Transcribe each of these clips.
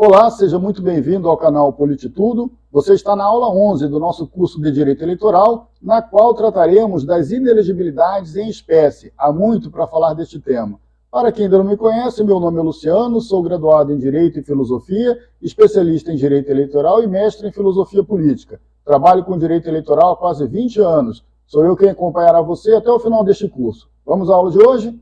Olá, seja muito bem-vindo ao canal Polititudo. Você está na aula 11 do nosso curso de Direito Eleitoral, na qual trataremos das inelegibilidades em espécie. Há muito para falar deste tema. Para quem ainda não me conhece, meu nome é Luciano, sou graduado em Direito e Filosofia, especialista em Direito Eleitoral e mestre em Filosofia Política. Trabalho com Direito Eleitoral há quase 20 anos. Sou eu quem acompanhará você até o final deste curso. Vamos à aula de hoje?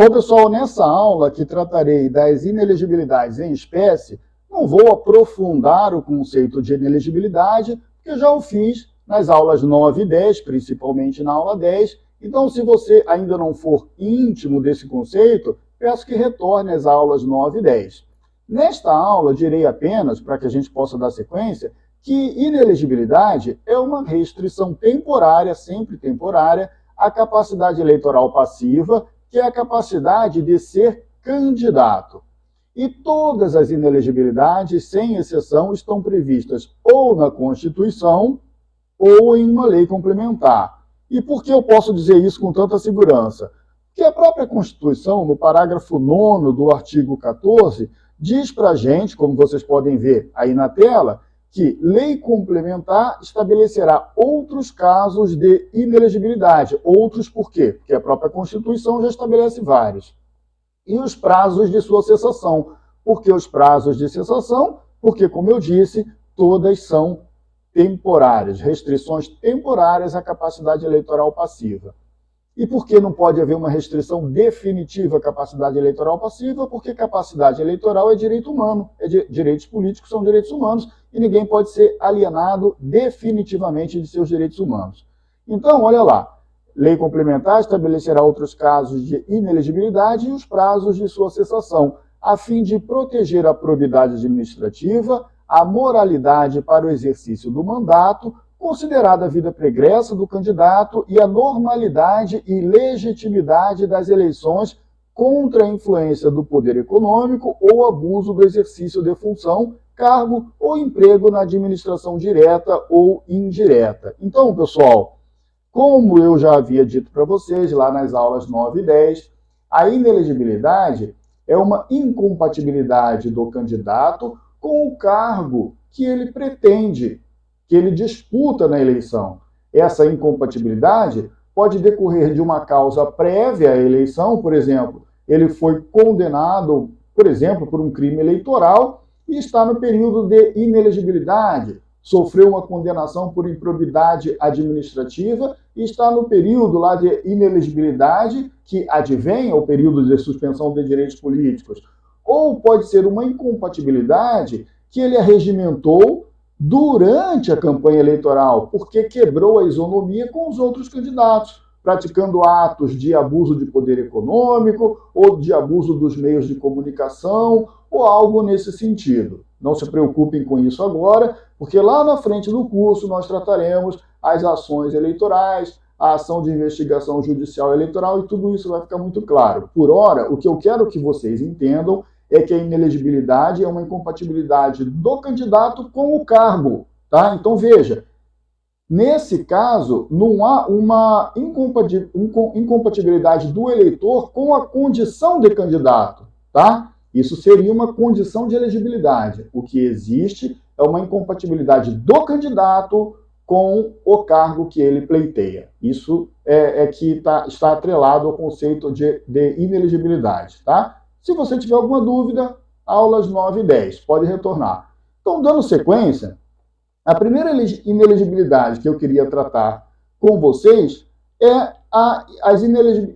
Bom, pessoal, nessa aula que tratarei das inelegibilidades em espécie, não vou aprofundar o conceito de inelegibilidade, porque já o fiz nas aulas 9 e 10, principalmente na aula 10. Então, se você ainda não for íntimo desse conceito, peço que retorne às aulas 9 e 10. Nesta aula, direi apenas, para que a gente possa dar sequência, que inelegibilidade é uma restrição temporária, sempre temporária, à capacidade eleitoral passiva, que é a capacidade de ser candidato. E todas as inelegibilidades, sem exceção, estão previstas ou na Constituição ou em uma lei complementar. E por que eu posso dizer isso com tanta segurança? Porque a própria Constituição, no parágrafo 9º do artigo 14, diz para a gente, como vocês podem ver aí na tela, que lei complementar estabelecerá outros casos de inelegibilidade. Outros por quê? Porque a própria Constituição já estabelece vários. E os prazos de sua cessação. Por que os prazos de cessação? Porque, como eu disse, todas são temporárias, restrições temporárias à capacidade eleitoral passiva. E por que não pode haver uma restrição definitiva à capacidade eleitoral passiva? Porque capacidade eleitoral é direito humano, direitos políticos são direitos humanos, e ninguém pode ser alienado definitivamente de seus direitos humanos. Então, olha lá, lei complementar estabelecerá outros casos de inelegibilidade e os prazos de sua cessação, a fim de proteger a probidade administrativa, a moralidade para o exercício do mandato, considerada a vida pregressa do candidato e a normalidade e legitimidade das eleições contra a influência do poder econômico ou abuso do exercício de função, cargo ou emprego na administração direta ou indireta. Então, pessoal, como eu já havia dito para vocês lá nas aulas 9 e 10, a inelegibilidade é uma incompatibilidade do candidato com o cargo que ele pretende, que ele disputa na eleição. Essa incompatibilidade pode decorrer de uma causa prévia à eleição, por exemplo, ele foi condenado, por exemplo, por um crime eleitoral e está no período de inelegibilidade, sofreu uma condenação por improbidade administrativa e está no período lá de inelegibilidade, que advém ao período de suspensão de direitos políticos. Ou pode ser uma incompatibilidade que ele arregimentou durante a campanha eleitoral, porque quebrou a isonomia com os outros candidatos, praticando atos de abuso de poder econômico ou de abuso dos meios de comunicação ou algo nesse sentido. Não se preocupem com isso agora, porque lá na frente do curso nós trataremos as ações eleitorais, a ação de investigação judicial eleitoral e tudo isso vai ficar muito claro. Por ora, o que eu quero que vocês entendam é que a inelegibilidade é uma incompatibilidade do candidato com o cargo, tá? Então, veja, nesse caso, não há uma incompatibilidade do eleitor com a condição de candidato, tá? Isso seria uma condição de elegibilidade. O que existe é uma incompatibilidade do candidato com o cargo que ele pleiteia. Isso que está atrelado ao conceito de inelegibilidade, tá? Se você tiver alguma dúvida, aulas 9 e 10, pode retornar. Então, dando sequência, a primeira inelegibilidade que eu queria tratar com vocês é as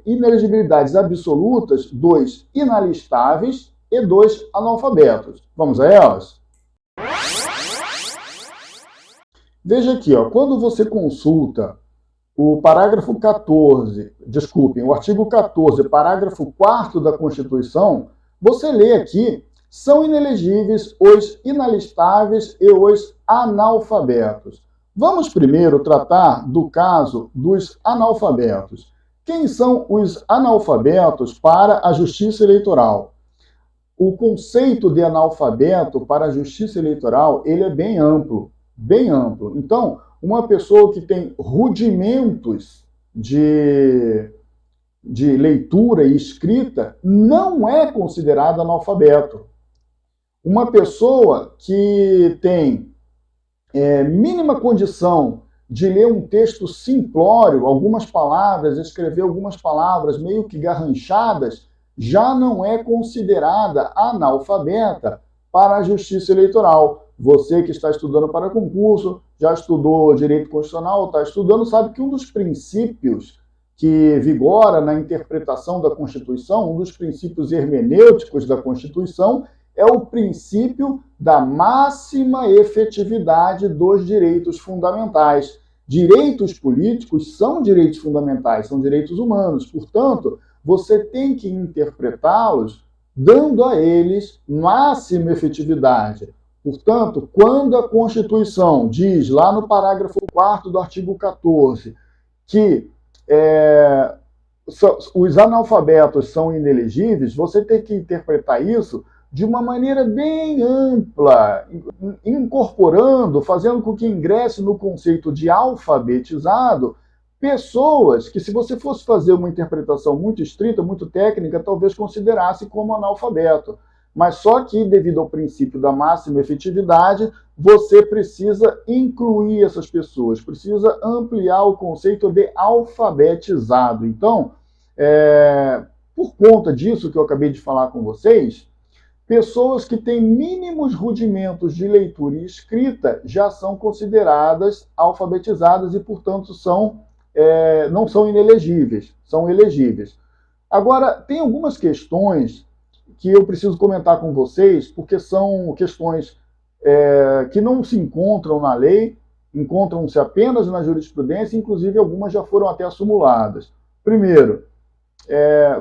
inelegibilidades absolutas dos inalistáveis e dos analfabetos. Vamos a elas? Veja aqui, ó, quando você consulta o parágrafo 14, desculpem, o artigo 14, parágrafo 4º da Constituição, você lê aqui, são inelegíveis os inalistáveis e os analfabetos. Vamos primeiro tratar do caso dos analfabetos. Quem são os analfabetos para a Justiça Eleitoral? O conceito de analfabeto para a Justiça Eleitoral, ele é bem amplo, bem amplo. Então, uma pessoa que tem rudimentos de de leitura e escrita não é considerado analfabeto. Uma pessoa que tem mínima condição de ler um texto simplório, algumas palavras, escrever algumas palavras meio que garranchadas, já não é considerada analfabeta para a Justiça Eleitoral. Você que está estudando para concurso, já estudou Direito Constitucional, está estudando, sabe que um dos princípios que vigora na interpretação da Constituição, um dos princípios hermenêuticos da Constituição, é o princípio da máxima efetividade dos direitos fundamentais. Direitos políticos são direitos fundamentais, são direitos humanos. Portanto, você tem que interpretá-los dando a eles máxima efetividade. Portanto, quando a Constituição diz, lá no parágrafo 4º do artigo 14, que os analfabetos são inelegíveis, você tem que interpretar isso de uma maneira bem ampla, incorporando, fazendo com que ingresse no conceito de alfabetizado pessoas que, se você fosse fazer uma interpretação muito estrita, muito técnica, talvez considerasse como analfabeto. Mas só que, devido ao princípio da máxima efetividade, você precisa incluir essas pessoas, precisa ampliar o conceito de alfabetizado. Então, por conta disso que eu acabei de falar com vocês, pessoas que têm mínimos rudimentos de leitura e escrita já são consideradas alfabetizadas e, portanto, não são inelegíveis, são elegíveis. Agora, tem algumas questões que eu preciso comentar com vocês, porque são questões que não se encontram na lei, encontram-se apenas na jurisprudência, inclusive algumas já foram até acumuladas. Primeiro,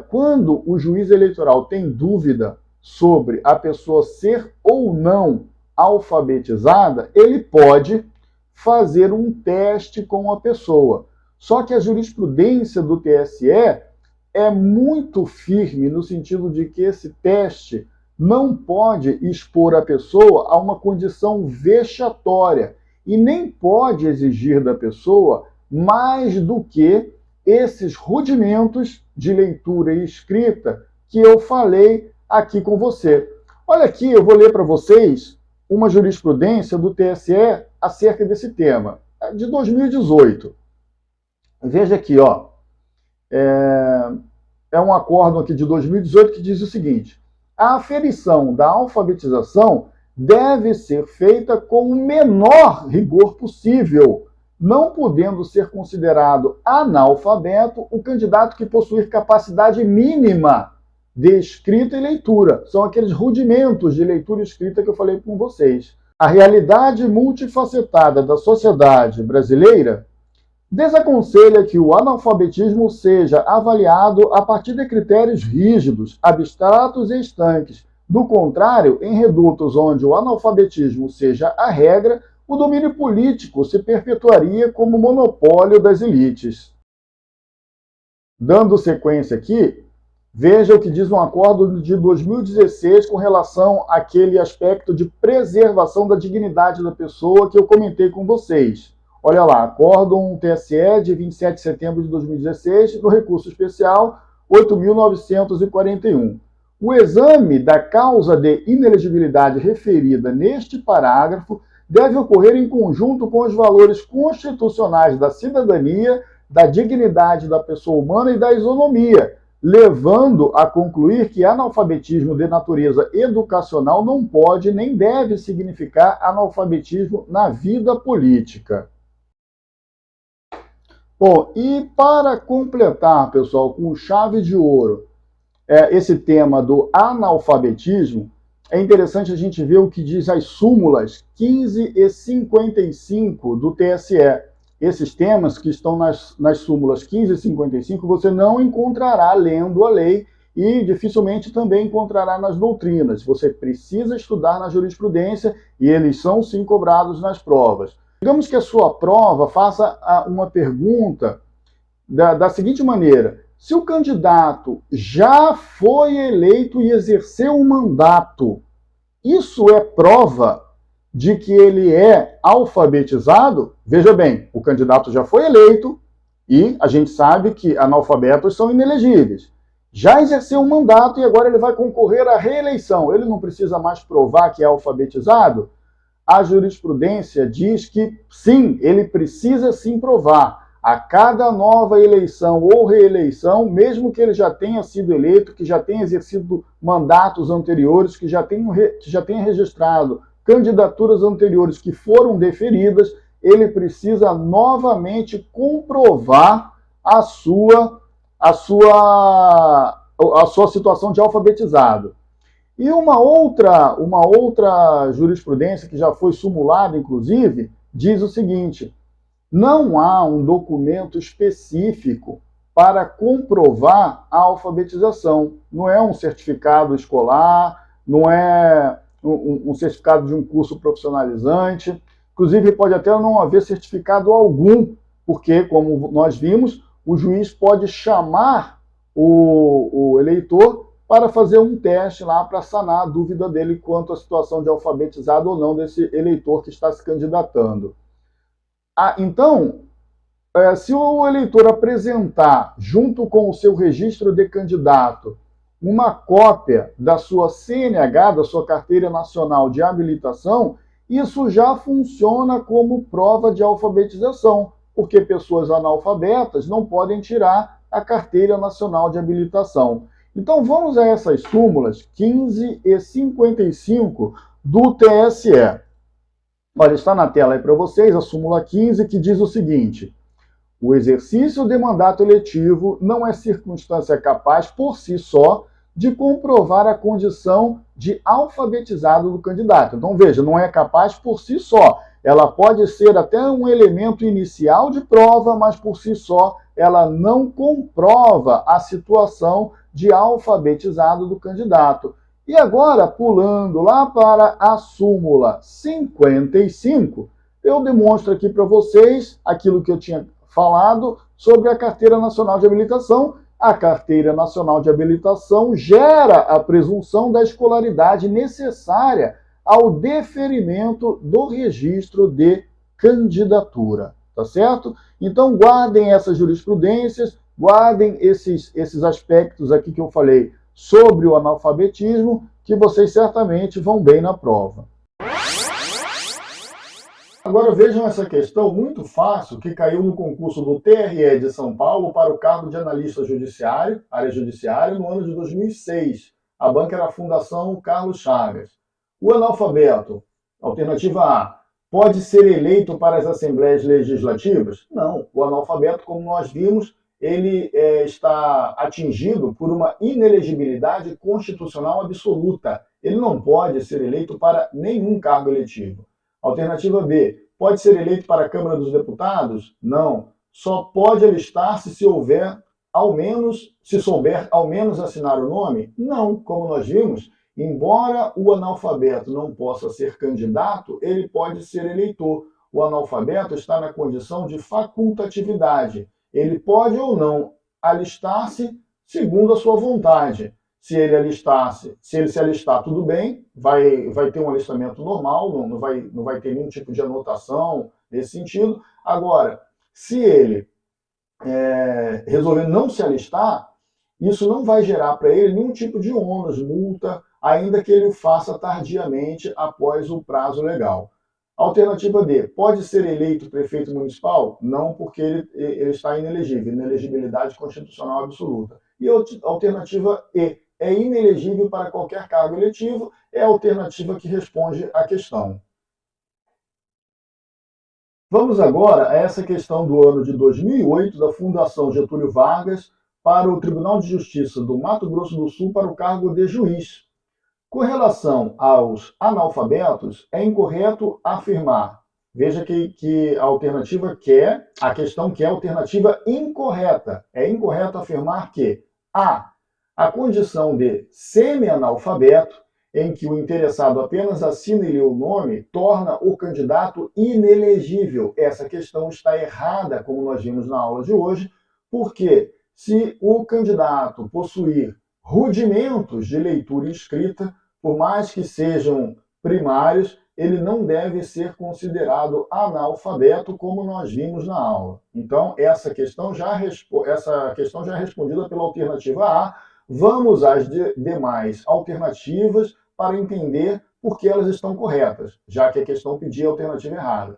quando o juiz eleitoral tem dúvida sobre a pessoa ser ou não alfabetizada, ele pode fazer um teste com a pessoa. Só que a jurisprudência do TSE é muito firme no sentido de que esse teste não pode expor a pessoa a uma condição vexatória e nem pode exigir da pessoa mais do que esses rudimentos de leitura e escrita que eu falei aqui com você. Olha aqui, eu vou ler para vocês uma jurisprudência do TSE acerca desse tema, de 2018. Veja aqui, ó. É um acórdão aqui de 2018 que diz o seguinte: a aferição da alfabetização deve ser feita com o menor rigor possível, não podendo ser considerado analfabeto o candidato que possuir capacidade mínima de escrita e leitura. São aqueles rudimentos de leitura e escrita que eu falei com vocês. A realidade multifacetada da sociedade brasileira desaconselha que o analfabetismo seja avaliado a partir de critérios rígidos, abstratos e estanques. Do contrário, em redutos onde o analfabetismo seja a regra, o domínio político se perpetuaria como monopólio das elites. Dando sequência aqui, veja o que diz um acordo de 2016 com relação àquele aspecto de preservação da dignidade da pessoa que eu comentei com vocês. Olha lá, acórdão TSE de 27 de setembro de 2016, no recurso especial 8.941. O exame da causa de inelegibilidade referida neste parágrafo deve ocorrer em conjunto com os valores constitucionais da cidadania, da dignidade da pessoa humana e da isonomia, levando a concluir que analfabetismo de natureza educacional não pode nem deve significar analfabetismo na vida política. Bom, e para completar, pessoal, com chave de ouro, esse tema do analfabetismo, é interessante a gente ver o que diz as súmulas 15 e 55 do TSE. Esses temas que estão nas súmulas 15 e 55, você não encontrará lendo a lei e dificilmente também encontrará nas doutrinas. Você precisa estudar na jurisprudência e eles são sim cobrados nas provas. Digamos que a sua prova faça uma pergunta da seguinte maneira: se o candidato já foi eleito e exerceu um mandato, isso é prova de que ele é alfabetizado? Veja bem, o candidato já foi eleito, E a gente sabe que analfabetos são inelegíveis. Já exerceu um mandato e agora ele vai concorrer à reeleição. Ele não precisa mais provar que é alfabetizado? A jurisprudência diz que sim, ele precisa sim provar. A cada nova eleição ou reeleição, mesmo que ele já tenha sido eleito, que já tenha exercido mandatos anteriores, que já tenha registrado candidaturas anteriores que foram deferidas, ele precisa novamente comprovar a sua situação de alfabetizado. E uma outra jurisprudência, que já foi sumulada, inclusive, diz o seguinte: não há um documento específico para comprovar a alfabetização. Não é um certificado escolar, não é um certificado de um curso profissionalizante. Inclusive, pode até não haver certificado algum, porque, como nós vimos, o juiz pode chamar o eleitor para fazer um teste lá para sanar a dúvida dele quanto à situação de alfabetizado ou não desse eleitor que está se candidatando. Então, se o eleitor apresentar, junto com o seu registro de candidato, uma cópia da sua CNH, da sua Carteira Nacional de Habilitação, isso já funciona como prova de alfabetização, porque pessoas analfabetas não podem tirar a Carteira Nacional de Habilitação. Então vamos a essas súmulas 15 e 55 do TSE. Olha, está na tela aí para vocês a súmula 15, que diz o seguinte: o exercício de mandato eletivo não é circunstância capaz, por si só, de comprovar a condição de alfabetizado do candidato. Então, veja, não é capaz por si só. Ela pode ser até um elemento inicial de prova, mas por si só ela não comprova a situação de alfabetizado do candidato. E agora, pulando lá para a súmula 55, eu demonstro aqui para vocês aquilo que eu tinha falado sobre a Carteira Nacional de Habilitação. A Carteira Nacional de Habilitação gera a presunção da escolaridade necessária ao deferimento do registro de candidatura, tá certo? Então, guardem essas jurisprudências, guardem esses aspectos aqui que eu falei sobre o analfabetismo, que vocês certamente vão bem na prova. Agora vejam essa questão muito fácil que caiu no concurso do TRE de São Paulo para o cargo de analista judiciário, área judiciária, no ano de 2006. A banca era a Fundação Carlos Chagas. O analfabeto, alternativa A, pode ser eleito para as assembleias legislativas? Não. O analfabeto, como nós vimos, ele está atingido por uma inelegibilidade constitucional absoluta. Ele não pode ser eleito para nenhum cargo eletivo. Alternativa B, pode ser eleito para a Câmara dos Deputados? Não. Só pode alistar-se se souber ao menos assinar o nome? Não. Como nós vimos, embora o analfabeto não possa ser candidato, ele pode ser eleitor. O analfabeto está na condição de facultatividade. Ele pode ou não alistar-se segundo a sua vontade. Se ele se alistar, tudo bem, vai ter um alistamento normal, não vai ter nenhum tipo de anotação nesse sentido. Agora, se ele resolver não se alistar, isso não vai gerar para ele nenhum tipo de ônus, multa, ainda que ele o faça tardiamente após o prazo legal. Alternativa D, pode ser eleito prefeito municipal? Não, porque ele está inelegível, inelegibilidade constitucional absoluta. E a alternativa E, é inelegível para qualquer cargo eletivo, é a alternativa que responde à questão. Vamos agora a essa questão do ano de 2008, da Fundação Getúlio Vargas, para o Tribunal de Justiça do Mato Grosso do Sul para o cargo de juiz. Com relação aos analfabetos, é incorreto afirmar. Veja que a alternativa a questão quer a alternativa incorreta. É incorreto afirmar que a condição de semi-analfabeto, em que o interessado apenas assina e lê o nome, torna o candidato inelegível. Essa questão está errada, como nós vimos na aula de hoje, porque se o candidato possuir rudimentos de leitura e escrita, por mais que sejam primários, ele não deve ser considerado analfabeto, como nós vimos na aula. Então, essa questão já é respondida pela alternativa A. Vamos às demais alternativas para entender por que elas estão corretas, já que a questão pedia a alternativa errada.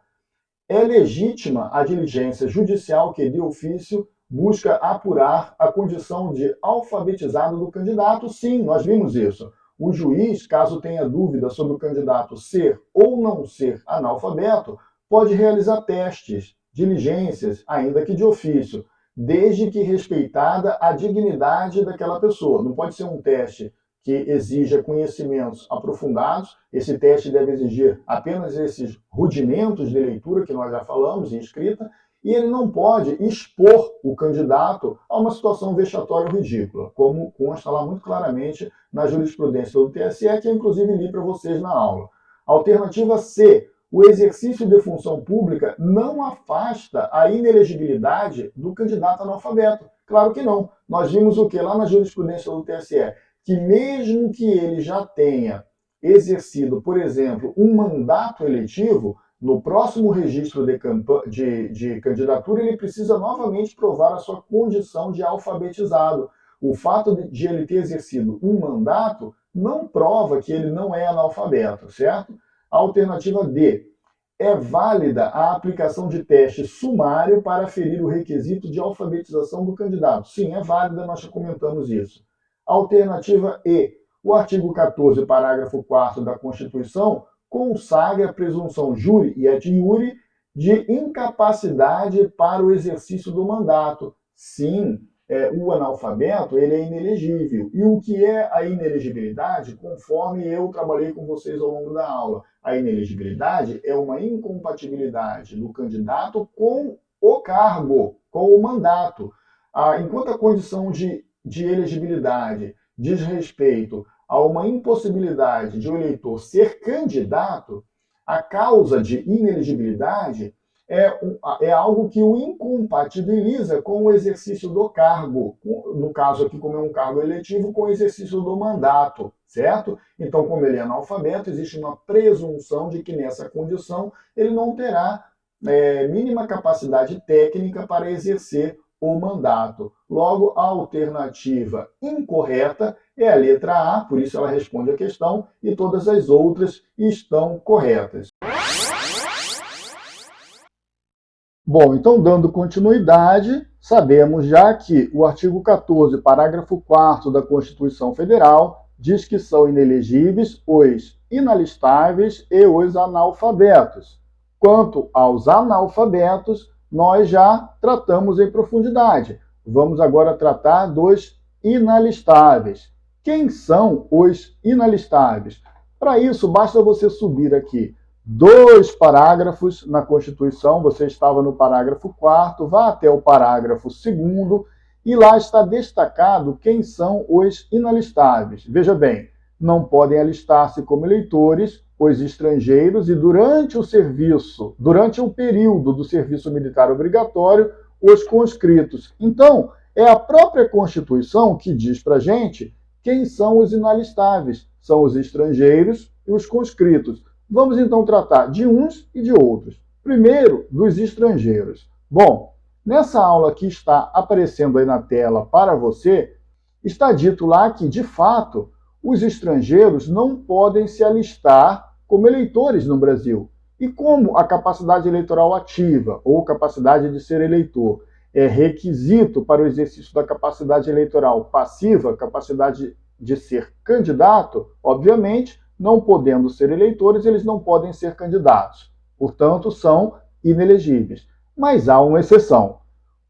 É legítima a diligência judicial que, de ofício, busca apurar a condição de alfabetizado do candidato? Sim, nós vimos isso. O juiz, caso tenha dúvida sobre o candidato ser ou não ser analfabeto, pode realizar testes, diligências, ainda que de ofício, desde que respeitada a dignidade daquela pessoa. Não pode ser um teste que exija conhecimentos aprofundados. Esse teste deve exigir apenas esses rudimentos de leitura que nós já falamos em escrita, e ele não pode expor o candidato a uma situação vexatória ou ridícula, como consta lá muito claramente na jurisprudência do TSE, que eu inclusive li para vocês na aula. Alternativa C. O exercício de função pública não afasta a inelegibilidade do candidato analfabeto. Claro que não. Nós vimos o que lá na jurisprudência do TSE? Que mesmo que ele já tenha exercido, por exemplo, um mandato eletivo, no próximo registro de candidatura, ele precisa novamente provar a sua condição de alfabetizado. O fato de ele ter exercido um mandato não prova que ele não é analfabeto, certo? A alternativa D. É válida a aplicação de teste sumário para aferir o requisito de alfabetização do candidato? Sim, é válida, nós já comentamos isso. Alternativa E. O artigo 14, parágrafo 4º da Constituição consagra a presunção jure e et iure de incapacidade para o exercício do mandato. Sim, o analfabeto ele é inelegível. E o que é a inelegibilidade? Conforme eu trabalhei com vocês ao longo da aula, a inelegibilidade é uma incompatibilidade do candidato com o cargo, com o mandato. Enquanto a condição de elegibilidade diz respeito a uma impossibilidade de o eleitor ser candidato, a causa de inelegibilidade é algo que o incompatibiliza com o exercício do cargo, no caso aqui, como é um cargo eletivo, com o exercício do mandato, certo? Então, como ele é analfabeto, existe uma presunção de que nessa condição ele não terá mínima capacidade técnica para exercer o mandato. Logo, a alternativa incorreta é a letra A, por isso ela responde a questão, e todas as outras estão corretas. Bom, então, dando continuidade, sabemos já que o artigo 14, parágrafo 4º da Constituição Federal diz que são inelegíveis os inalistáveis e os analfabetos. Quanto aos analfabetos, nós já tratamos em profundidade. Vamos agora tratar dos inalistáveis. Quem são os inalistáveis? Para isso, basta você subir aqui 2 parágrafos na Constituição. Você estava no parágrafo 4º, vá até o parágrafo 2º, e lá está destacado quem são os inalistáveis. Veja bem, não podem alistar-se como eleitores os estrangeiros e durante o período do serviço militar obrigatório, os conscritos. Então, é a própria Constituição que diz para a gente quem são os inalistáveis. São os estrangeiros e os conscritos. Vamos então tratar de uns e de outros. Primeiro, dos estrangeiros. Bom, nessa aula que está aparecendo aí na tela para você, está dito lá que, de fato, os estrangeiros não podem se alistar como eleitores no Brasil. E como a capacidade eleitoral ativa, ou capacidade de ser eleitor, é requisito para o exercício da capacidade eleitoral passiva, capacidade de ser candidato, obviamente, não podendo ser eleitores, eles não podem ser candidatos. Portanto, são inelegíveis. Mas há uma exceção.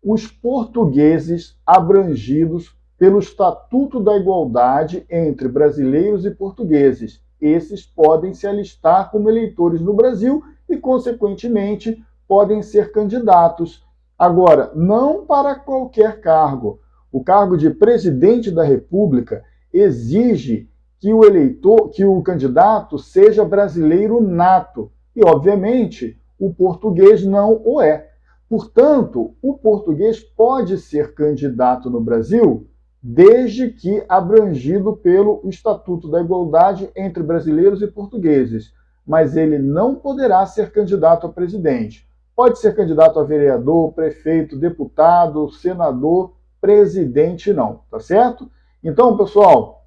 Os portugueses abrangidos pelo Estatuto da Igualdade entre brasileiros e portugueses. Esses podem se alistar como eleitores no Brasil e, consequentemente, podem ser candidatos. Agora, não para qualquer cargo. O cargo de presidente da República exige que o candidato seja brasileiro nato. E, obviamente, o português não o é. Portanto, o português pode ser candidato no Brasil desde que abrangido pelo Estatuto da Igualdade entre brasileiros e portugueses. mas ele não poderá ser candidato a presidente. Pode ser candidato a vereador, prefeito, deputado, senador, presidente não, tá certo? Então, pessoal,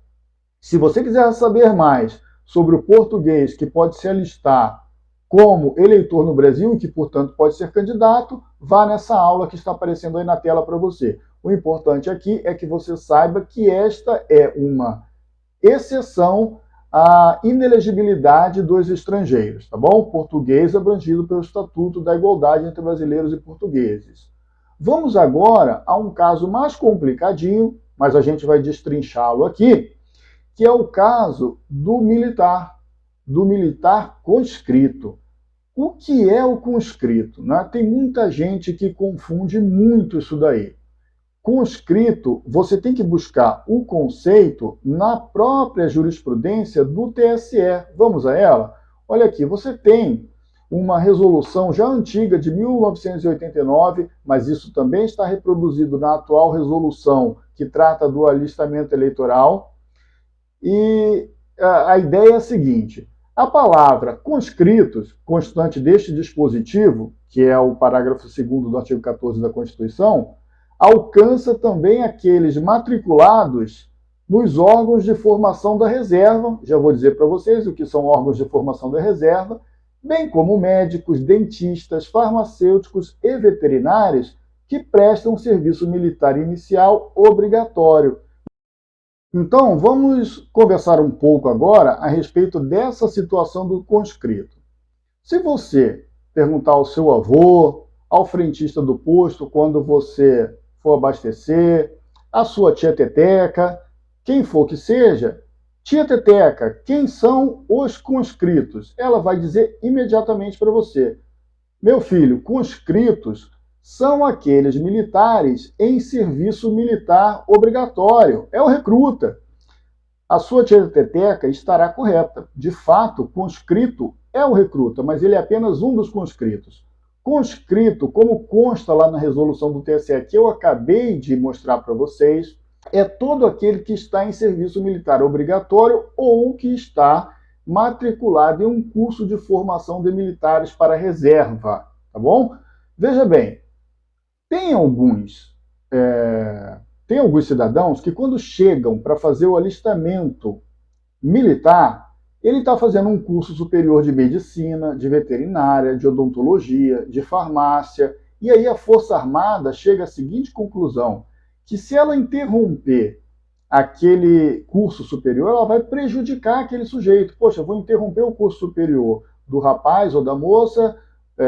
se você quiser saber mais sobre o português que pode se alistar como eleitor no Brasil e que, portanto, pode ser candidato, vá nessa aula que está aparecendo aí na tela para você. O importante aqui é que você saiba que esta é uma exceção à inelegibilidade dos estrangeiros, tá bom? Português abrangido pelo Estatuto da Igualdade entre Brasileiros e Portugueses. Vamos agora a um caso mais complicadinho, mas a gente vai destrinchá-lo aqui, que é o caso do militar conscrito. O que é o conscrito? Né? Tem muita gente que confunde muito isso daí. Conscrito, você tem que buscar o conceito na própria jurisprudência do TSE. Vamos a ela? Olha aqui, você tem uma resolução já antiga de 1989, mas isso também está reproduzido na atual resolução que trata do alistamento eleitoral. E a ideia é a seguinte: a palavra conscritos, constante deste dispositivo, que é o parágrafo 2º do artigo 14 da Constituição, alcança também aqueles matriculados nos órgãos de formação da reserva, já vou dizer para vocês o que são órgãos de formação da reserva, bem como médicos, dentistas, farmacêuticos e veterinários que prestam serviço militar inicial obrigatório. Então, vamos conversar um pouco agora a respeito dessa situação do conscrito. Se você perguntar ao seu avô, ao frentista do posto, quando você for abastecer, a sua tia Teteca, quem for que seja, tia Teteca, quem são os conscritos? Ela vai dizer imediatamente para você: meu filho, conscritos são aqueles militares em serviço militar obrigatório. É o recruta. A sua tia Teteca estará correta. De fato, conscrito é o recruta, mas ele é apenas um dos conscritos. Conscrito, como consta lá na resolução do TSE que eu acabei de mostrar para vocês, é todo aquele que está em serviço militar obrigatório ou que está matriculado em um curso de formação de militares para reserva, tá bom? Veja bem, tem alguns cidadãos que quando chegam para fazer o alistamento militar, ele está fazendo um curso superior de medicina, de veterinária, de odontologia, de farmácia, e aí a Força Armada chega à seguinte conclusão: que se ela interromper aquele curso superior, ela vai prejudicar aquele sujeito. Poxa, eu vou interromper o curso superior do rapaz ou da moça,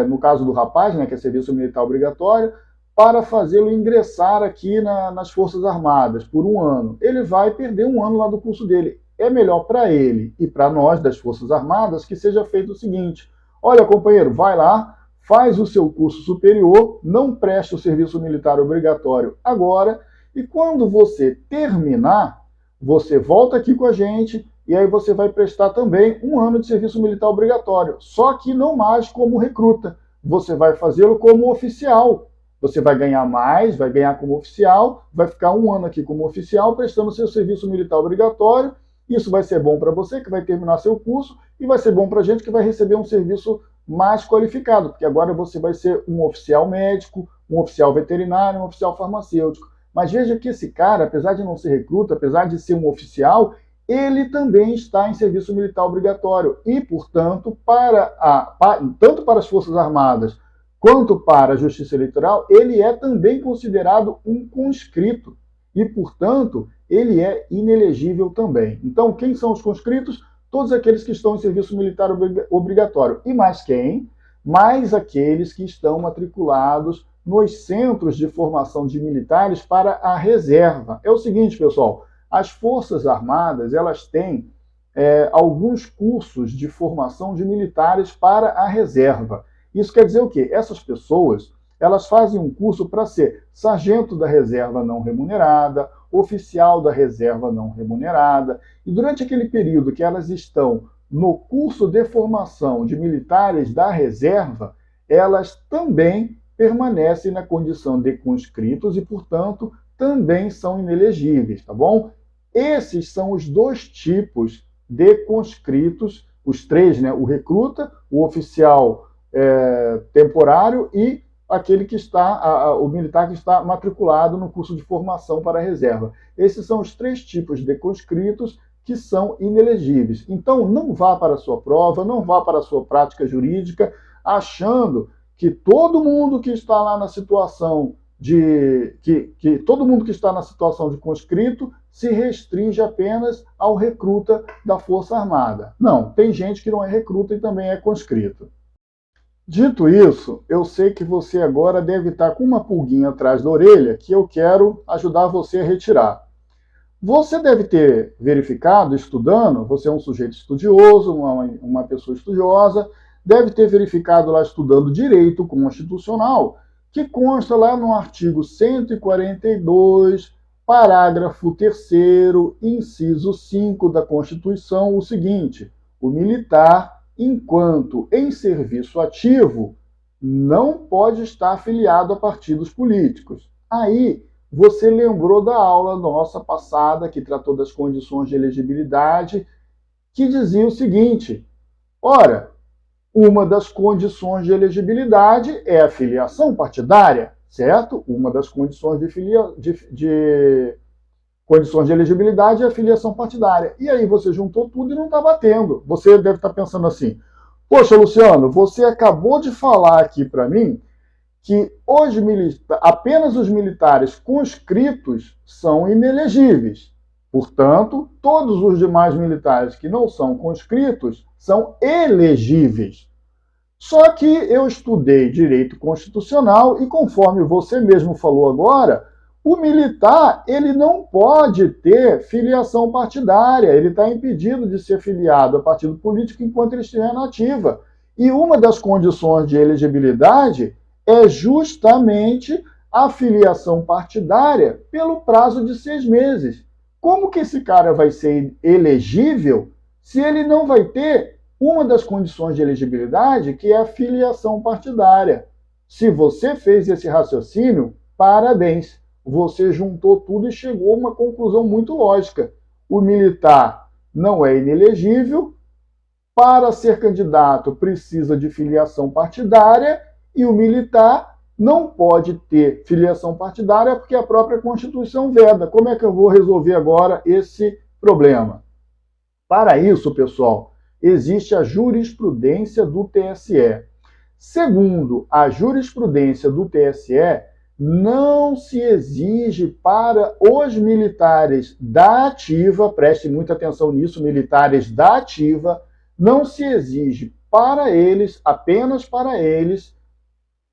no caso do rapaz, né, que é serviço militar obrigatório, para fazê-lo ingressar aqui nas Forças Armadas por um ano. Ele vai perder um ano lá do curso dele. É melhor para ele e para nós das Forças Armadas que seja feito o seguinte: olha, companheiro, vai lá, faz o seu curso superior, não preste o serviço militar obrigatório agora, e quando você terminar, você volta aqui com a gente e aí você vai prestar também um ano de serviço militar obrigatório, só que não mais como recruta, você vai fazê-lo como oficial. Você vai ganhar mais, vai ganhar como oficial, vai ficar um ano aqui como oficial prestando seu serviço militar obrigatório. Isso vai ser bom para você, que vai terminar seu curso, e vai ser bom para a gente, que vai receber um serviço mais qualificado, porque agora você vai ser um oficial médico, um oficial veterinário, um oficial farmacêutico. Mas veja que esse cara, apesar de não ser recruta, apesar de ser um oficial, ele também está em serviço militar obrigatório. E, portanto, tanto para as Forças Armadas quanto para a Justiça Eleitoral, ele é também considerado um conscrito. E, portanto, ele é inelegível também. Então, quem são os conscritos? Todos aqueles que estão em serviço militar obrigatório. E mais quem? Mais aqueles que estão matriculados nos centros de formação de militares para a reserva. É o seguinte, pessoal, as Forças Armadas, elas têm alguns cursos de formação de militares para a reserva. Isso quer dizer o quê? Essas pessoas, elas fazem um curso para ser sargento da reserva não remunerada, oficial da reserva não remunerada, e durante aquele período que elas estão no curso de formação de militares da reserva, elas também permanecem na condição de conscritos e, portanto, também são inelegíveis, tá bom? Esses são os dois tipos de conscritos, os três, né? O recruta, o oficial temporário e aquele que está, o militar que está matriculado no curso de formação para a reserva. Esses são os três tipos de conscritos que são inelegíveis. Então, não vá para a sua prova, não vá para a sua prática jurídica, achando que todo mundo que está lá na situação que todo mundo que está na situação de conscrito se restringe apenas ao recruta da Força Armada. Não, tem gente que não é recruta e também é conscrito. Dito isso, eu sei que você agora deve estar com uma pulguinha atrás da orelha que eu quero ajudar você a retirar. Você deve ter verificado, estudando, você é um sujeito estudioso, uma pessoa estudiosa, deve ter verificado lá estudando direito constitucional, que consta lá no artigo 142, parágrafo 3º, inciso 5 da Constituição, o seguinte: o militar, enquanto em serviço ativo, não pode estar afiliado a partidos políticos. Aí, você lembrou da aula nossa passada, que tratou das condições de elegibilidade, que dizia o seguinte: ora, uma das condições de elegibilidade é a filiação partidária, certo? Uma das condições condições de elegibilidade é a filiação partidária. E aí você juntou tudo e não está batendo. Você deve estar pensando assim: poxa, Luciano, você acabou de falar aqui para mim que apenas os militares conscritos são inelegíveis. Portanto, todos os demais militares que não são conscritos são elegíveis. Só que eu estudei direito constitucional e, conforme você mesmo falou agora, o militar ele não pode ter filiação partidária, ele está impedido de ser filiado a partido político enquanto ele estiver na ativa. E uma das condições de elegibilidade é justamente a filiação partidária pelo prazo de 6 meses. Como que esse cara vai ser elegível se ele não vai ter uma das condições de elegibilidade, que é a filiação partidária? Se você fez esse raciocínio, parabéns. Você juntou tudo e chegou a uma conclusão muito lógica. O militar não é inelegível, para ser candidato precisa de filiação partidária, e o militar não pode ter filiação partidária porque a própria Constituição veda. Como é que eu vou resolver agora esse problema? Para isso, pessoal, existe a jurisprudência do TSE. Segundo a jurisprudência do TSE, não se exige para os militares da ativa, preste muita atenção nisso, militares da ativa, não se exige para eles, apenas para eles,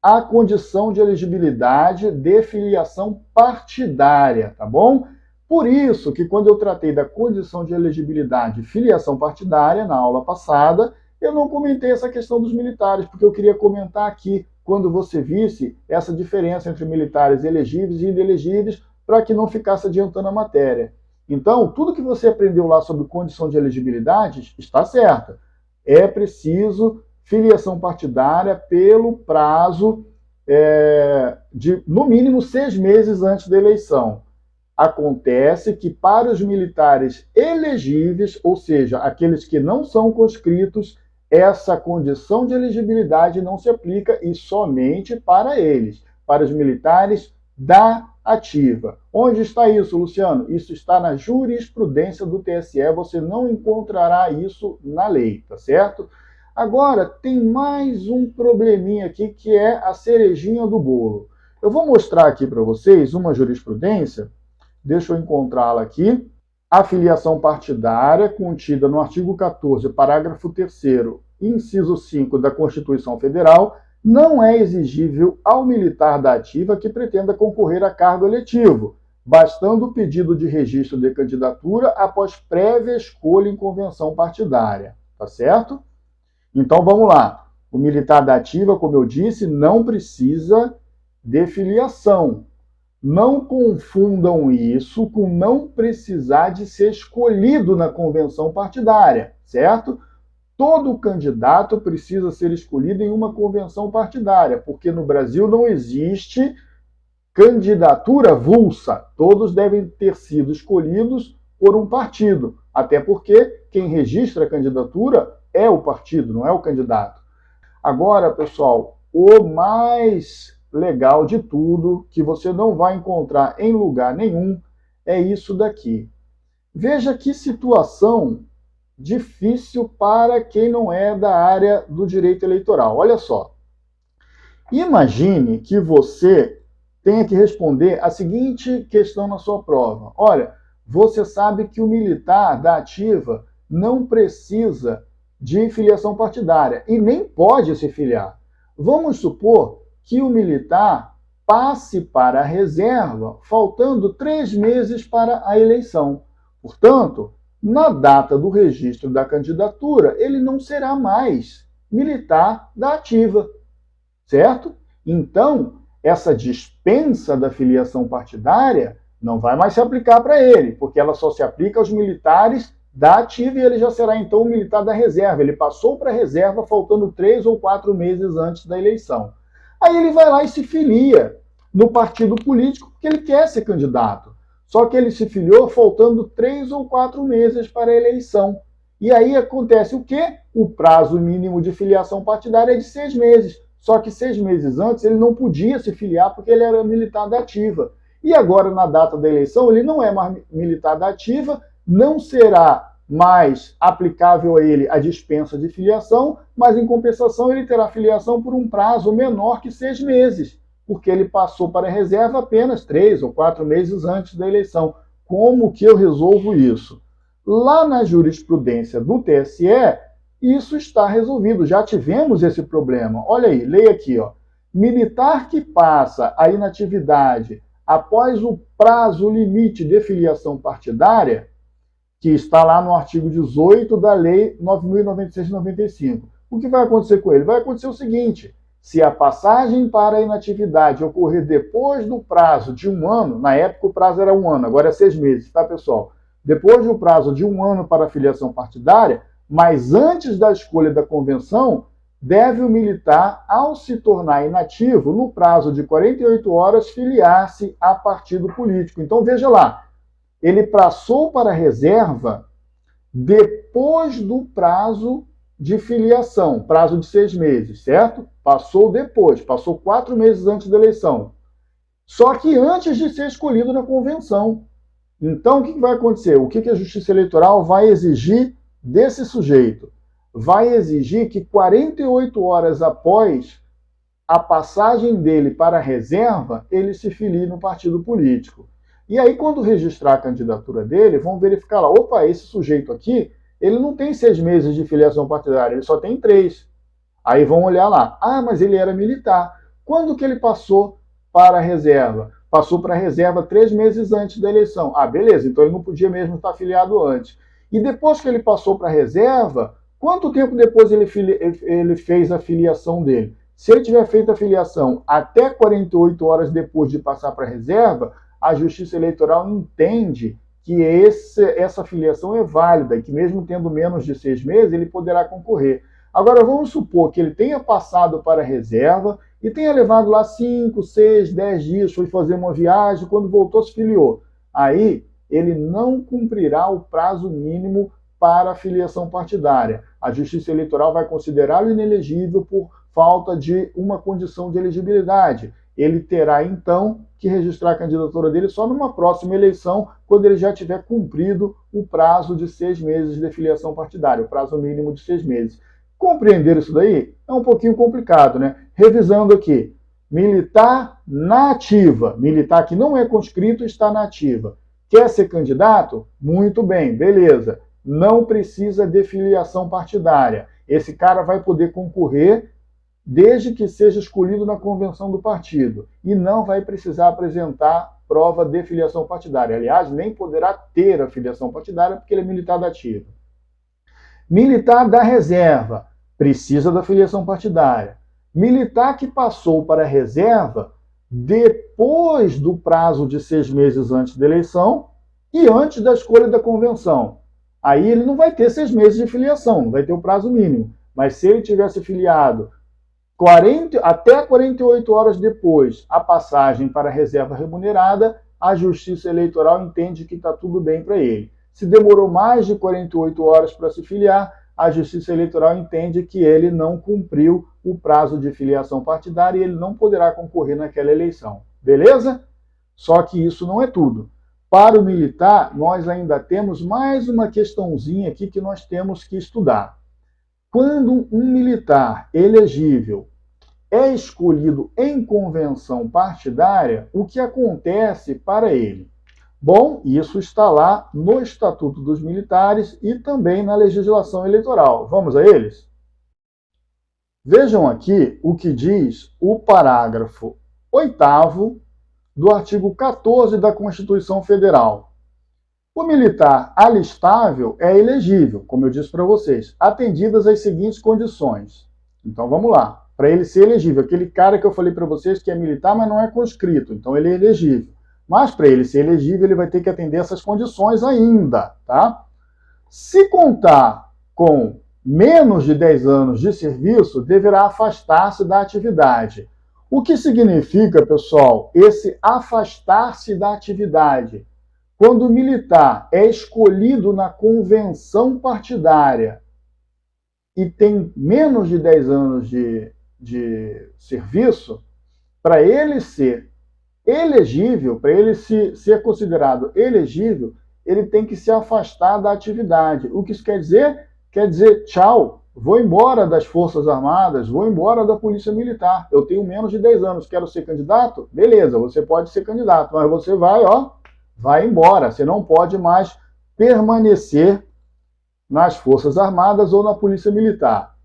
a condição de elegibilidade de filiação partidária, tá bom? Por isso que quando eu tratei da condição de elegibilidade de filiação partidária na aula passada, eu não comentei essa questão dos militares, porque eu queria comentar aqui, quando você visse essa diferença entre militares elegíveis e inelegíveis, para que não ficasse adiantando a matéria. Então, tudo que você aprendeu lá sobre condição de elegibilidade está certa. É preciso filiação partidária pelo prazo de, no mínimo, 6 meses antes da eleição. Acontece que para os militares elegíveis, ou seja, aqueles que não são conscritos, essa condição de elegibilidade não se aplica e somente para eles, para os militares da ativa. Onde está isso, Luciano? Isso está na jurisprudência do TSE, você não encontrará isso na lei, tá certo? Agora, tem mais um probleminha aqui que é a cerejinha do bolo. Eu vou mostrar aqui para vocês uma jurisprudência, deixa eu encontrá-la aqui. A filiação partidária, contida no artigo 14, parágrafo 3º, inciso 5 da Constituição Federal, não é exigível ao militar da ativa que pretenda concorrer a cargo eletivo, bastando o pedido de registro de candidatura após prévia escolha em convenção partidária. Tá certo? Então, vamos lá. O militar da ativa, como eu disse, não precisa de filiação. Não confundam isso com não precisar de ser escolhido na convenção partidária, certo? Todo candidato precisa ser escolhido em uma convenção partidária, porque no Brasil não existe candidatura avulsa. Todos devem ter sido escolhidos por um partido, até porque quem registra a candidatura é o partido, não é o candidato. Agora, pessoal, o mais legal de tudo, que você não vai encontrar em lugar nenhum, é isso daqui. Veja que situação difícil para quem não é da área do direito eleitoral. Olha só. Imagine que você tenha que responder a seguinte questão na sua prova. Olha, você sabe que o militar da ativa não precisa de filiação partidária e nem pode se filiar. Vamos supor que o militar passe para a reserva, faltando 3 meses para a eleição. Portanto, na data do registro da candidatura, ele não será mais militar da ativa, certo? Então, essa dispensa da filiação partidária não vai mais se aplicar para ele, porque ela só se aplica aos militares da ativa e ele já será então um militar da reserva. Ele passou para a reserva faltando 3 ou 4 meses antes da eleição. Aí ele vai lá e se filia no partido político porque ele quer ser candidato. Só que ele se filiou faltando 3 ou 4 meses para a eleição. E aí acontece o quê? O prazo mínimo de filiação partidária é de 6 meses. Só que 6 meses antes ele não podia se filiar porque ele era militar da ativa. E agora, na data da eleição, ele não é mais militar da ativa, não será mais aplicável a ele a dispensa de filiação, mas em compensação ele terá filiação por um prazo menor que 6 meses, porque ele passou para a reserva apenas 3 ou 4 meses antes da eleição. Como que eu resolvo isso? Lá na jurisprudência do TSE, isso está resolvido. Já tivemos esse problema. Olha aí, leia aqui, ó. Militar que passa a inatividade após o prazo limite de filiação partidária, que está lá no artigo 18 da Lei 9.096 de 95. O que vai acontecer com ele? Vai acontecer o seguinte: se a passagem para a inatividade ocorrer depois do prazo de 1 ano, na época o prazo era 1 ano, agora é 6 meses, tá, pessoal? Depois do prazo de 1 ano para a filiação partidária, mas antes da escolha da convenção, deve o militar, ao se tornar inativo, no prazo de 48 horas, filiar-se a partido político. Então, veja lá, ele passou para a reserva depois do prazo de filiação, prazo de 6 meses, certo? Passou depois, passou 4 meses antes da eleição. Só que antes de ser escolhido na convenção. Então, o que vai acontecer? O que a Justiça Eleitoral vai exigir desse sujeito? Vai exigir que 48 horas após a passagem dele para a reserva, ele se filie no partido político. E aí, quando registrar a candidatura dele, vão verificar lá, opa, esse sujeito aqui, ele não tem 6 meses de filiação partidária, ele só tem 3. Aí vão olhar lá, ah, mas ele era militar. Quando que ele passou para a reserva? Passou para a reserva 3 meses antes da eleição. Ah, beleza, então ele não podia mesmo estar filiado antes. E depois que ele passou para a reserva, quanto tempo depois ele fez a filiação dele? Se ele tiver feito a filiação até 48 horas depois de passar para a reserva, a Justiça Eleitoral entende que essa filiação é válida e que mesmo tendo menos de 6 meses, ele poderá concorrer. Agora, vamos supor que ele tenha passado para a reserva e tenha levado lá 5, 6, 10 dias, foi fazer uma viagem, quando voltou se filiou. Aí, ele não cumprirá o prazo mínimo para a filiação partidária. A Justiça Eleitoral vai considerá-lo inelegível por falta de uma condição de elegibilidade. Ele terá, então, que registrar a candidatura dele só numa próxima eleição, quando ele já tiver cumprido o prazo de 6 meses de filiação partidária, o prazo mínimo de 6 meses. Compreender isso daí é um pouquinho complicado, né? Revisando aqui, militar na ativa, militar que não é conscrito está na ativa. Quer ser candidato? Muito bem, beleza. Não precisa de filiação partidária. Esse cara vai poder concorrer desde que seja escolhido na convenção do partido, e não vai precisar apresentar prova de filiação partidária. Aliás, nem poderá ter a filiação partidária porque ele é militar da ativa. Militar da reserva, precisa da filiação partidária. Militar que passou para a reserva depois do prazo de 6 meses antes da eleição e antes da escolha da convenção. Aí ele não vai ter 6 meses de filiação, vai ter o prazo mínimo. Mas se ele tivesse filiado até 48 horas depois a passagem para a reserva remunerada, a Justiça Eleitoral entende que está tudo bem para ele. Se demorou mais de 48 horas para se filiar, a Justiça Eleitoral entende que ele não cumpriu o prazo de filiação partidária e ele não poderá concorrer naquela eleição. Beleza? Só que isso não é tudo. Para o militar, nós ainda temos mais uma questãozinha aqui que nós temos que estudar. Quando um militar elegível é escolhido em convenção partidária, o que acontece para ele? Bom, isso está lá no Estatuto dos Militares e também na legislação eleitoral. Vamos a eles? Vejam aqui o que diz o parágrafo 8º do artigo 14 da Constituição Federal. O militar alistável é elegível, como eu disse para vocês, atendidas as seguintes condições. Então vamos lá. Para ele ser elegível, aquele cara que eu falei para vocês que é militar, mas não é conscrito, então ele é elegível. Mas para ele ser elegível, ele vai ter que atender essas condições ainda, tá? Se contar com menos de 10 anos de serviço, deverá afastar-se da atividade. O que significa, pessoal, esse afastar-se da atividade? Quando o militar é escolhido na convenção partidária e tem menos de 10 anos de serviço, para ele ser elegível, para ele ser considerado elegível, ele tem que se afastar da atividade. O que isso quer dizer? Quer dizer, tchau, vou embora das Forças Armadas, vou embora da Polícia Militar. Eu tenho menos de 10 anos, quero ser candidato? Beleza, você pode ser candidato, mas você vai embora. Você não pode mais permanecer nas Forças Armadas ou na Polícia Militar.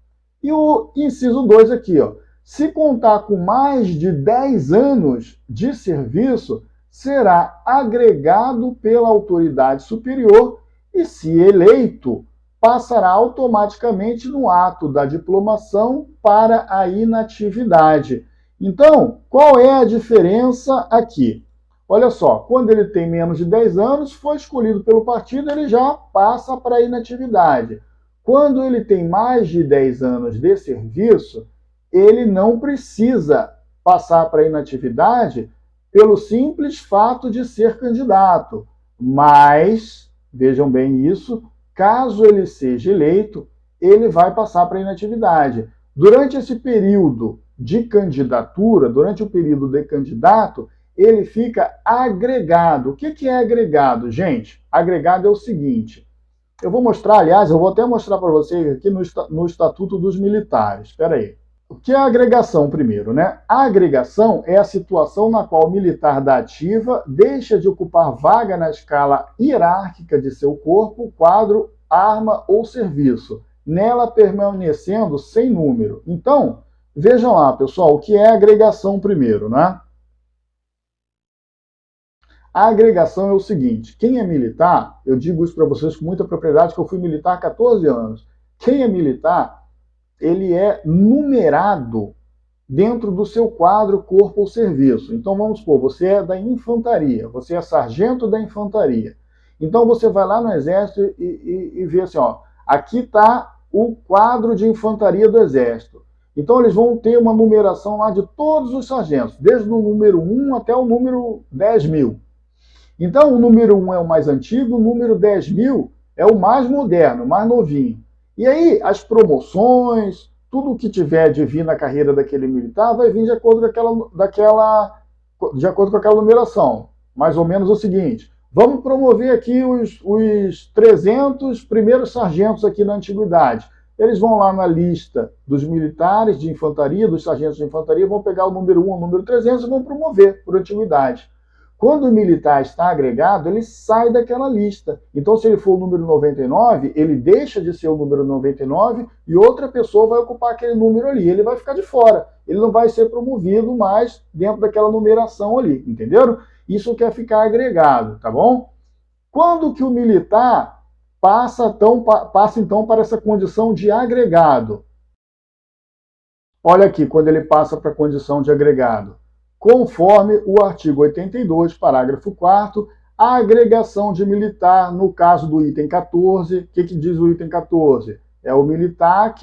E o inciso 2 aqui, ó. Se contar com mais de 10 anos de serviço, será agregado pela autoridade superior e, se eleito, passará automaticamente no ato da diplomação para a inatividade. Então, qual é a diferença aqui? Olha só, quando ele tem menos de 10 anos, foi escolhido pelo partido, ele já passa para a inatividade. Quando ele tem mais de 10 anos de serviço, ele não precisa passar para a inatividade pelo simples fato de ser candidato. Mas, vejam bem isso, caso ele seja eleito, ele vai passar para a inatividade. Durante esse período de candidatura, durante o período de candidato, ele fica agregado. O que é agregado, gente? Agregado é o seguinte. Eu vou mostrar, aliás, eu vou até mostrar para vocês aqui no Estatuto dos Militares. Espera aí. O que é a agregação primeiro, né? A agregação é a situação na qual o militar da ativa deixa de ocupar vaga na escala hierárquica de seu corpo, quadro, arma ou serviço, nela permanecendo sem número. Então, vejam lá, pessoal, o que é agregação primeiro, né? A agregação é o seguinte, quem é militar, eu digo isso para vocês com muita propriedade, que eu fui militar há 14 anos. Quem é militar, ele é numerado dentro do seu quadro, corpo ou serviço. Então vamos supor, você é da infantaria, você é sargento da infantaria. Então você vai lá no exército e vê assim, ó, aqui está o quadro de infantaria do exército. Então eles vão ter uma numeração lá de todos os sargentos, desde o número 1 até o número 10.000. Então o número 1 é o mais antigo, o número 10.000 é o mais moderno, mais novinho. E aí, as promoções, tudo que tiver de vir na carreira daquele militar vai vir de acordo com aquela numeração. Mais ou menos o seguinte, vamos promover aqui os 300 primeiros sargentos aqui na antiguidade. Eles vão lá na lista dos militares de infantaria, dos sargentos de infantaria, vão pegar o número 1 ao número 300 e vão promover por antiguidade. Quando o militar está agregado, ele sai daquela lista. Então, se ele for o número 99, ele deixa de ser o número 99 e outra pessoa vai ocupar aquele número ali. Ele vai ficar de fora. Ele não vai ser promovido mais dentro daquela numeração ali. Entenderam? Isso quer ficar agregado, tá bom? Quando que o militar passa então para essa condição de agregado? Olha aqui, quando ele passa para a condição de agregado. Conforme o artigo 82, parágrafo 4º, a agregação de militar, no caso do item 14, o que diz o item 14? É o militar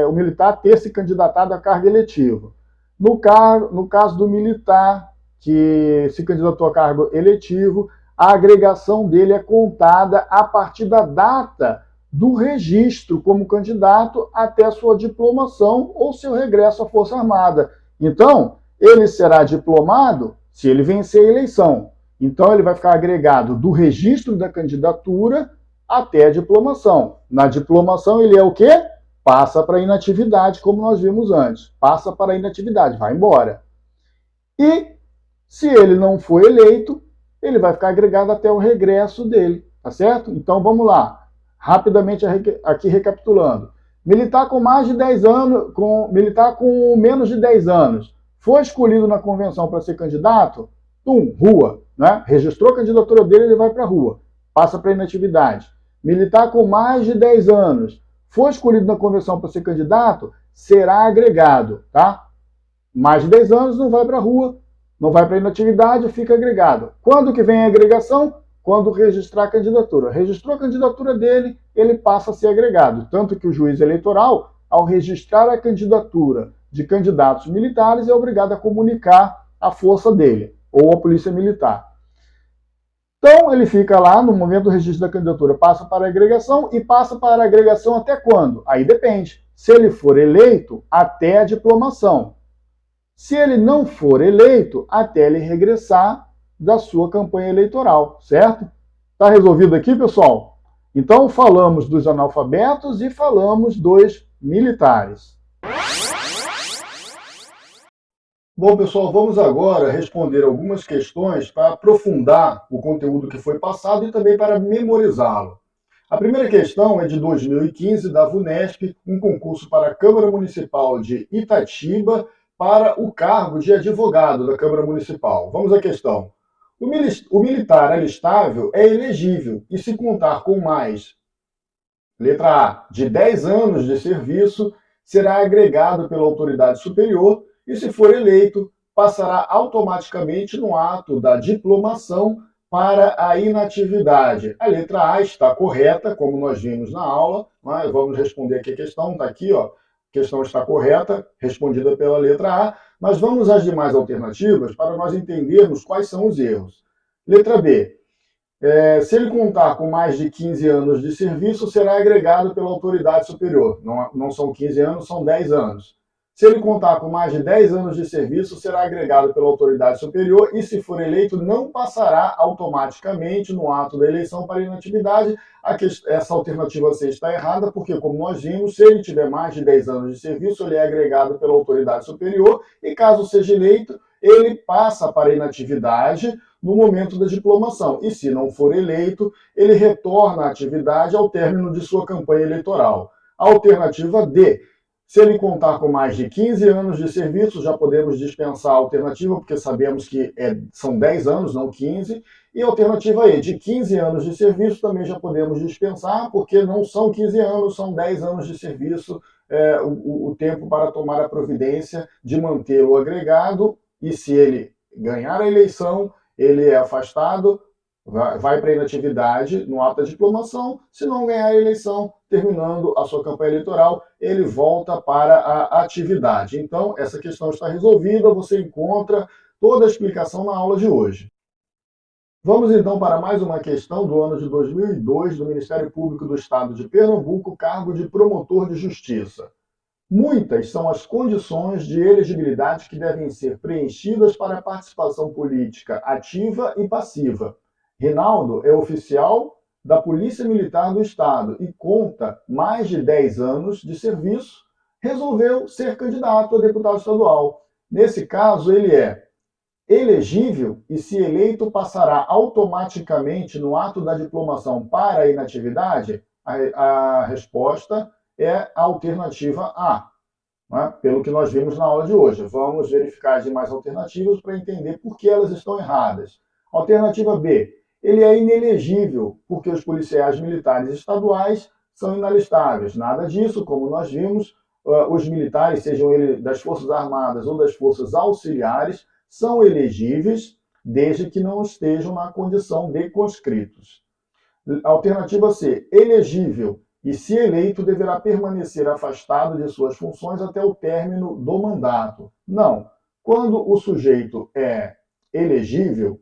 o militar ter se candidatado a cargo eletivo. No caso do militar que se candidatou a cargo eletivo, a agregação dele é contada a partir da data do registro como candidato até sua diplomação ou seu regresso à Força Armada. Então, ele será diplomado se ele vencer a eleição. Então, ele vai ficar agregado do registro da candidatura até a diplomação. Na diplomação, ele é o quê? Passa para a inatividade, como nós vimos antes. Passa para a inatividade, vai embora. E, se ele não for eleito, ele vai ficar agregado até o regresso dele, tá certo? Então, vamos lá. Rapidamente aqui recapitulando. Militar com mais de 10 anos, militar com menos de 10 anos, foi escolhido na convenção para ser candidato, rua, né? Registrou a candidatura dele, ele vai para a rua, passa para a inatividade. Militar com mais de 10 anos, foi escolhido na convenção para ser candidato, será agregado, tá? Mais de 10 anos não vai para a rua, não vai para a inatividade, fica agregado. Quando que vem a agregação? Quando registrar a candidatura. Registrou a candidatura dele, ele passa a ser agregado. Tanto que o juiz eleitoral, ao registrar a candidatura de candidatos militares, é obrigado a comunicar a força dele, ou a polícia militar. Então, ele fica lá, no momento do registro da candidatura, passa para a agregação, e passa para a agregação até quando? Aí depende. Se ele for eleito, até a diplomação. Se ele não for eleito, até ele regressar da sua campanha eleitoral, certo? Tá resolvido aqui, pessoal? Então, falamos dos analfabetos e falamos dos militares. Bom, pessoal, vamos agora responder algumas questões para aprofundar o conteúdo que foi passado e também para memorizá-lo. A primeira questão é de 2015, da VUNESP, um concurso para a Câmara Municipal de Itatiba para o cargo de advogado da Câmara Municipal. Vamos à questão. O militar alistável é elegível e, se contar com mais, letra A, de 10 anos de serviço, será agregado pela autoridade superior e, se for eleito, passará automaticamente no ato da diplomação para a inatividade. A letra A está correta, como nós vimos na aula, mas vamos responder aqui a questão, está aqui, ó. A questão está correta, respondida pela letra A, mas vamos às demais alternativas para nós entendermos quais são os erros. Letra B. Se ele contar com mais de 15 anos de serviço, será agregado pela autoridade superior. Não são 15 anos, são 10 anos. Se ele contar com mais de 10 anos de serviço, será agregado pela autoridade superior e, se for eleito, não passará automaticamente no ato da eleição para inatividade. Essa alternativa C está errada, porque, como nós vimos, se ele tiver mais de 10 anos de serviço, ele é agregado pela autoridade superior e, caso seja eleito, ele passa para a inatividade no momento da diplomação. E, se não for eleito, ele retorna à atividade ao término de sua campanha eleitoral. Alternativa D. Se ele contar com mais de 15 anos de serviço, já podemos dispensar a alternativa, porque sabemos que são 10 anos, não 15. E a alternativa E, de 15 anos de serviço, também já podemos dispensar, porque não são 15 anos, são 10 anos de serviço, o tempo para tomar a providência de mantê-lo agregado. E, se ele ganhar a eleição, ele é afastado, vai para a inatividade no ato da diplomação. Se não ganhar a eleição, terminando a sua campanha eleitoral, ele volta para a atividade. Então, essa questão está resolvida, você encontra toda a explicação na aula de hoje. Vamos então para mais uma questão do ano de 2002, do Ministério Público do Estado de Pernambuco, cargo de promotor de justiça. Muitas são as condições de elegibilidade que devem ser preenchidas para a participação política ativa e passiva. Rinaldo é oficial da Polícia Militar do Estado e conta mais de 10 anos de serviço, resolveu ser candidato a deputado estadual. Nesse caso, ele é elegível e, se eleito, passará automaticamente no ato da diplomação para a inatividade? A resposta é a alternativa A, né? Pelo que nós vimos na aula de hoje. Vamos verificar as demais alternativas para entender por que elas estão erradas. Alternativa B. Ele é inelegível, porque os policiais militares estaduais são inalistáveis. Nada disso, como nós vimos, os militares, sejam eles das Forças Armadas ou das Forças Auxiliares, são elegíveis, desde que não estejam na condição de conscritos. Alternativa C. Elegível, e, se eleito, deverá permanecer afastado de suas funções até o término do mandato. Não. Quando o sujeito é elegível,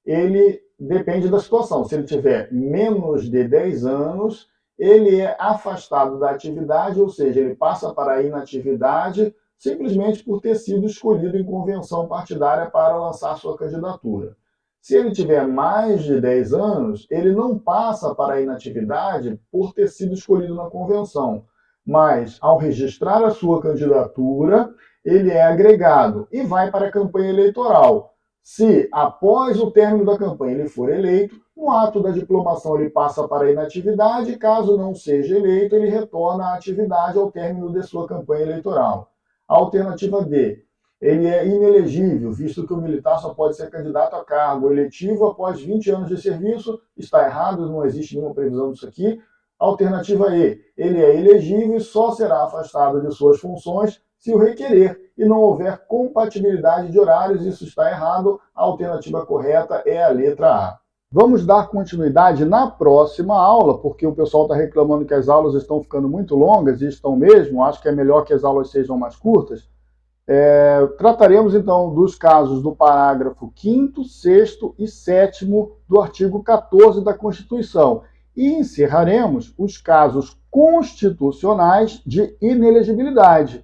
ele depende da situação. Se ele tiver menos de 10 anos ele é afastado da atividade, ou seja, ele passa para a inatividade simplesmente por ter sido escolhido em convenção partidária para lançar sua candidatura. Se ele tiver mais de 10 anos, ele não passa para a inatividade por ter sido escolhido na convenção, mas ao registrar a sua candidatura, ele é agregado e vai para a campanha eleitoral. Se, após o término da campanha, ele for eleito, no ato da diplomação ele passa para a inatividade, caso não seja eleito, ele retorna à atividade ao término de sua campanha eleitoral. A alternativa D, ele é inelegível, visto que o militar só pode ser candidato a cargo eletivo após 20 anos de serviço. Está errado, não existe nenhuma previsão disso aqui. Alternativa E, ele é elegível e só será afastado de suas funções se o requerer e não houver compatibilidade de horários. Isso está errado. A alternativa correta é a letra A. Vamos dar continuidade na próxima aula, porque o pessoal está reclamando que as aulas estão ficando muito longas, e estão mesmo. Acho que é melhor que as aulas sejam mais curtas. Trataremos, então, dos casos do parágrafo 5º, 6º e 7º do artigo 14 da Constituição. E encerraremos os casos constitucionais de inelegibilidade.